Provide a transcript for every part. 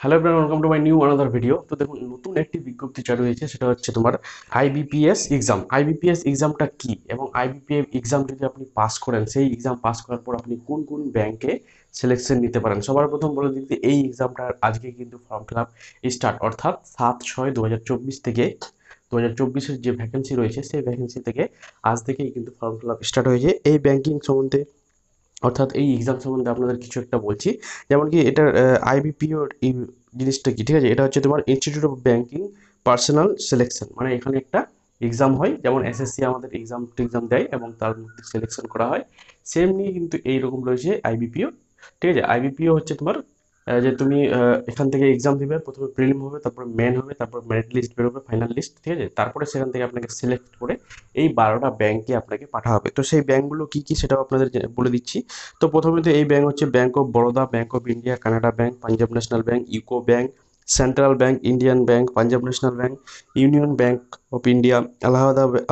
Hello everyone, welcome to my new another video. তো দেখুন, নতুন একটি বিজ্ঞপ্তি চালু হয়েছে, সেটা হচ্ছে তোমার আইবিপিএস এক্সাম। আইবিপিএস এক্সামটা কি এবং আইবিপিএস এক্সাম যদি আপনি পাস করেন, সেই এক্সাম পাস করার পর আপনি কোন কোন ব্যাংকে সিলেকশন নিতে পারেন। সবার প্রথম বলে দিতে, এই এক্সামটার আজকে কিন্তু ফর্ম ফিল আপ স্টার্ট, অর্থাৎ 7/6/2024 থেকে 2024-এর যে ভ্যাকেন্সি রয়েছে সেই ভ্যাকেন্সি থেকে আজ থেকেই কিন্তু ফর্ম ফিল আপ স্টার্ট হয়েছে। এই ব্যাংকিং সম্বন্ধে, অর্থাৎ এই এক্সাম সম্বন্ধে আপনাদের কিছু একটা বলছি। যেমন কি এটার আইবিপিও এই জিনিসটা কি, ঠিক আছে? এটা হচ্ছে তোমার institute of banking personal selection, মানে এখানে একটা এক্সাম হয়, যেমন এসএসসি আমাদের এক্সাম দেয় এবং তার মধ্যে সিলেকশন করা হয়। সেম নিয়ে কিন্তু এইরকম রয়েছে আইবিপিও, ঠিক আছে? আইবিপিও হচ্ছে তোমার যে তুমি এখান থেকে এক্সাম দিবে, প্রথমে প্রিলিম হবে, তারপর মেন হবে, তারপর মেরিট লিস্ট বেরোবে, ফাইনাল লিস্ট, ঠিক আছে? তারপরে সেখান থেকে আপনাকে সিলেক্ট করে এই 12টা ব্যাংকে আপনাকে পাঠানো হবে। তো সেই ব্যাংকগুলো কি কি সেটাও আপনাদের বলে দিচ্ছি। তো প্রথমে তো এই ব্যাংক হচ্ছে Bank of Baroda, Bank of India, Canara Bank, Punjab National Bank, UCO Bank, Central Bank, Indian Bank, Punjab National Bank, Union Bank of India,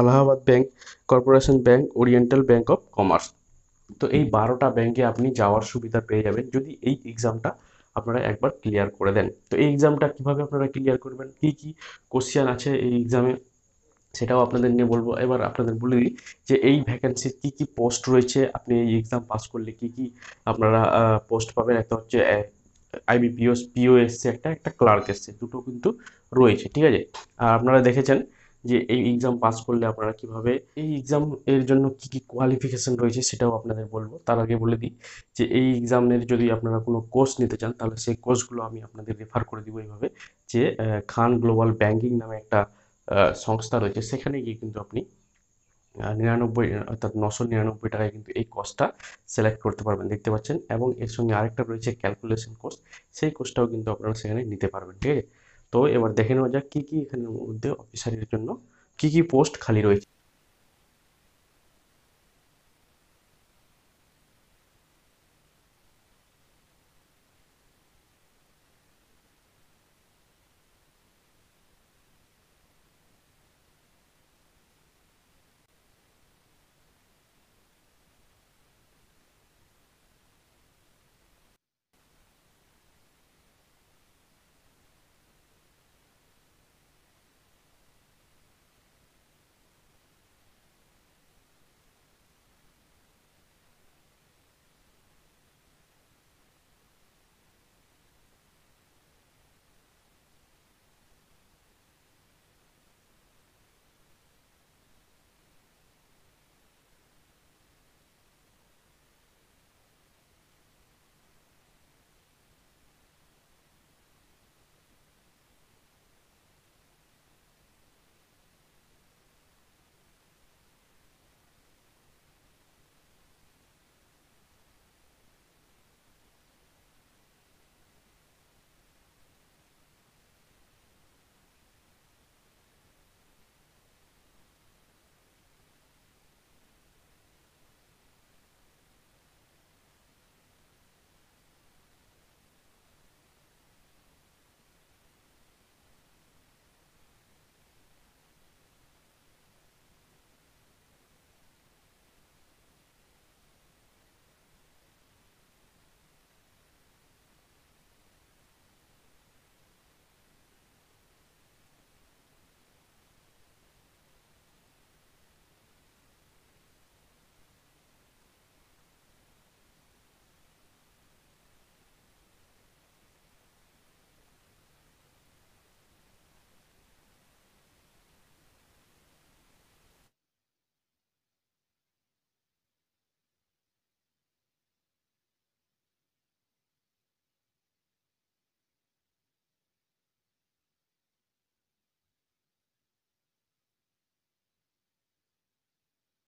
Allahabad Bank, Corporation Bank, Oriental Bank of Commerce. তো এই 12টা ব্যাংকে আপনি যাওয়ার সুবিধা পেয়ে যাবেন যদি এই এক্সামটা আপনারা একবার ক্লিয়ার করে দেন। তো এই এক্সামটা কিভাবে আপনারা ক্লিয়ার করবেন, কি কি কোশ্চেন আছে এই এক্সামে, সেটাও আপনাদের নিয়ে বলবো। এবার আপনাদের বলে দিই যে এই ভ্যাকেন্সির কি কি পোস্ট রয়েছে, আপনি এই এক্সাম পাস করলে কি কি আপনারা পোস্ট পাবেন। একটা হচ্ছে আইবিপিএস পিও এসছে, একটা একটা ক্লার্ক এসছে, দুটো কিন্তু রয়েছে, ঠিক আছে? আর আপনারা দেখেছেন যে এই এক্সাম পাস করলে আপনারা কিভাবে এই এক্সাম এর জন্য কি কি কোয়ালিফিকেশন রয়েছে সেটাও আপনাদের বলবো। তার আগে বলে দিই যে এই এক্সামের যদি আপনারা কোনো কোর্স নিতে চান, তাহলে সেই কোর্সগুলো আমি আপনাদের রেফার করে দিব এইভাবে, যে খান গ্লোবাল ব্যাংকিং নামে একটা সংস্থা রয়েছে, সেখানে গিয়ে কিন্তু আপনি 99 অর্থাৎ 999 টাকায় কিন্তু এই কোর্সটা সিলেক্ট করতে পারবেন, দেখতে পাচ্ছেন। এবং এর সঙ্গে আরেকটা রয়েছে ক্যালকুলেশন কোর্স, সেই কোর্সটাও কিন্তু আপনারা সেখানে নিতে পারবেন, ঠিক আছে? তো এবার দেখে নেওয়া যাক কি কি এখানের মধ্যে অফিসারের জন্য কি কি পোস্ট খালি রয়েছে।